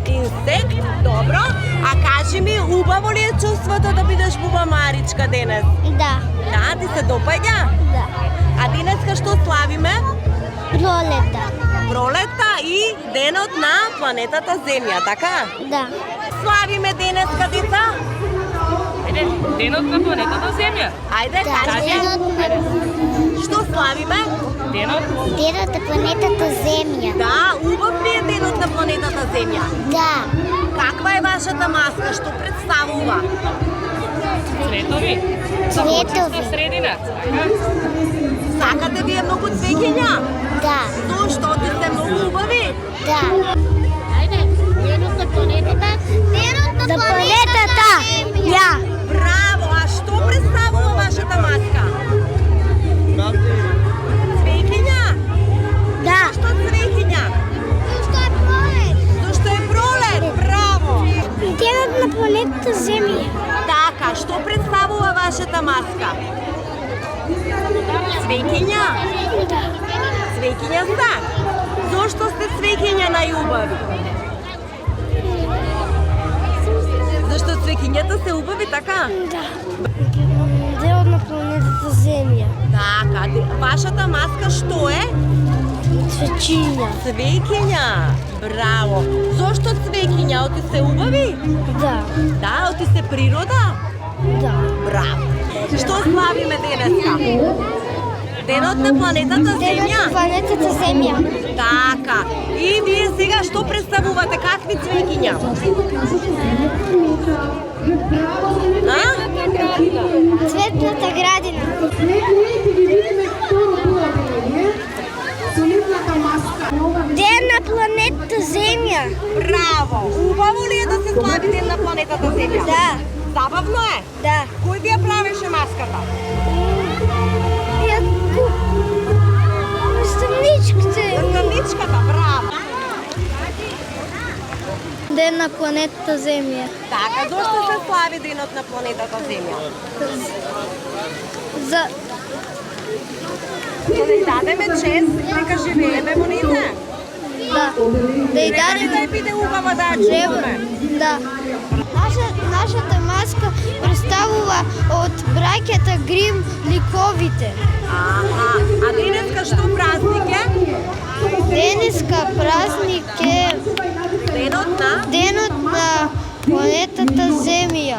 Инсект, добро. А кажи ми, убаво ли е чувството да бидеш бубамаричка денес? Да. Да, ти се допаѓа? Да. А денеска што славиме? Пролета. Пролета и денот на планетата Земја, така? Да. Славиме денеска, деца? Денот на планетата Земја. Ајде, Да. кажи. Што славиме? Денот Денот на планетата Земја. Да, убав ли е денот на планетата Земја? Да. Каква е вашата маска? Што представува? цветови. Цветови. Средина. Сакате вие многу цвеќиња? Да. Зошто? Ти сте многу убави? Да. Ајде, денот на планетата. Денот на планетата Земја. Браво! А што представува вашата маска? Цвеќиња? Да. Што цвеќиња? Зашто е пролет? Зашто е пролет? Браво! Денот на планетата Земја. Така, што представува вашата маска? Цвеќиња? Да. Цвеќиња са? Зошто сте цвеќиња најубави? Зашто цвеќињата се убави, така? Да. Денот на планетата Земја. Така, вашата маска што е? Цвечиња. Цвеќиња. Браво. Зошто цвеќиња? Оти се убави? Да. Да, оти се природа? Да. Браво. Што славиме денеска? Денот на планетата Денот Земја? на планетата Земја. Така. И вие сега што представувате? Какви цвеќиња? А? Цветната градина. Ден на планетата Земја. Браво. Убаво ли е да се слави ден на планетата Земја? Да. Забавно е? Да. Кој ви ја правеше маската? Наставничките. Наставничката, браво. Ден на планетата Земја. Така, зошто се слави денот на планетата Земја? За Да ја дадеме чест дека живееме во нејзе. да. Да и Дали да дадеме. биде убава да ја чуваме? Да. Нашата маска представува од браќата Грим ликовите. Аха, а денеска што празник е? Денеска празник е Денот на? денот на планетата Земја.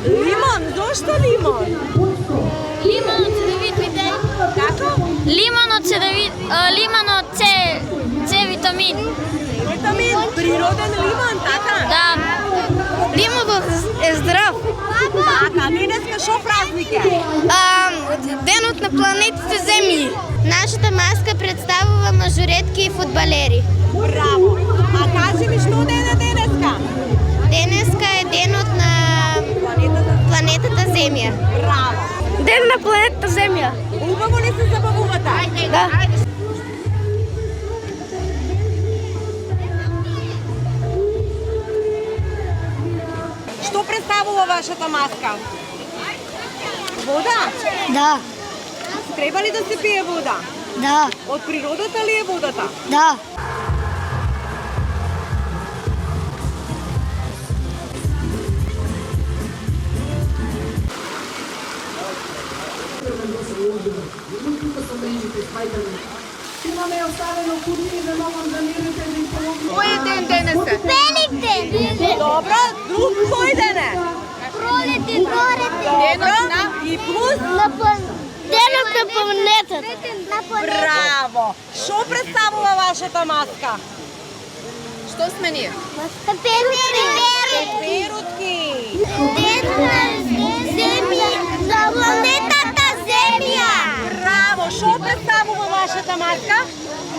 Лимон, зошто лимон? Лимонот се да видите. Како? Лимонот се да види, лимонот се витамин. Витамин, природен лимон, така? Да. Лимонот е здрав. Така, денеска шо празник е? Денот на планетата Земја. Нашата маска представува мажоретки и фудбалери. Браво. А кажи ми што ден е денеска? Денеска е денот на планетата Земја. Браво. Ден на планетата Земја. Убаво ли се забавувате? Да. Што представува вашата маска? Вода? Да. Треба ли да се пие вода? Да. Од природата ли е водата? Да. Имаме оставено кутии за могам да мирите да помогнат. Кој е ден денеска? Великден. Добро, друг кој ден е? Пролетен. Добро, и плюс? Денот на планетата. Браво! Што представува вашата маска? Што сме ние? Перутки! Ден на Земја. На планетата Земја. Браво! Што представува вашата маска?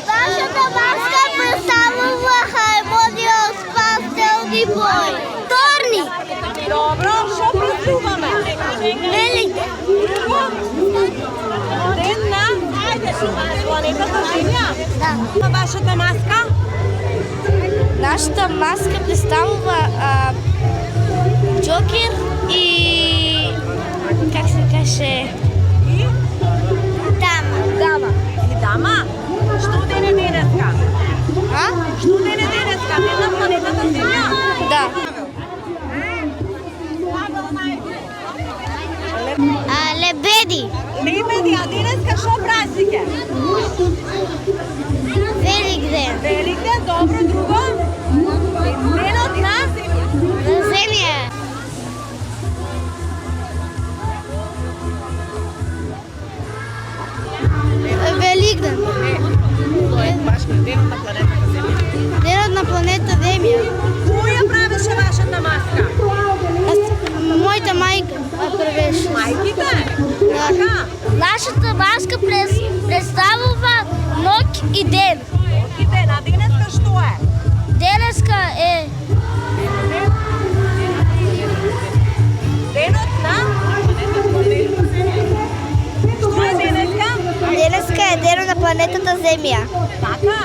Вашата маска представува хармонија од пастелни бои. Торни. Добро, што празнуваме? Великден. Ден на планетата Земја? Да. Вашата маска? Нашата маска представува Джокер и как се каже? И? Дама. Дама. И дама? Што ден е денеска? А? Што Лебеди. Лебеди, а денеска што празник е? Великден. Великден, добро, друго? Денот на? Земја. Великден. Тоа е баш денот на планетата Земја. Денот на планета Земја. Кој ја правеше вашата маска? Мојата мајка правеше. Мајките? Така? Нашата маска представува ноќ и ден. И ден, а денеска што е? Денеска е Денот на? Што е денеска? Денеска е денот на планетата Земја. Така?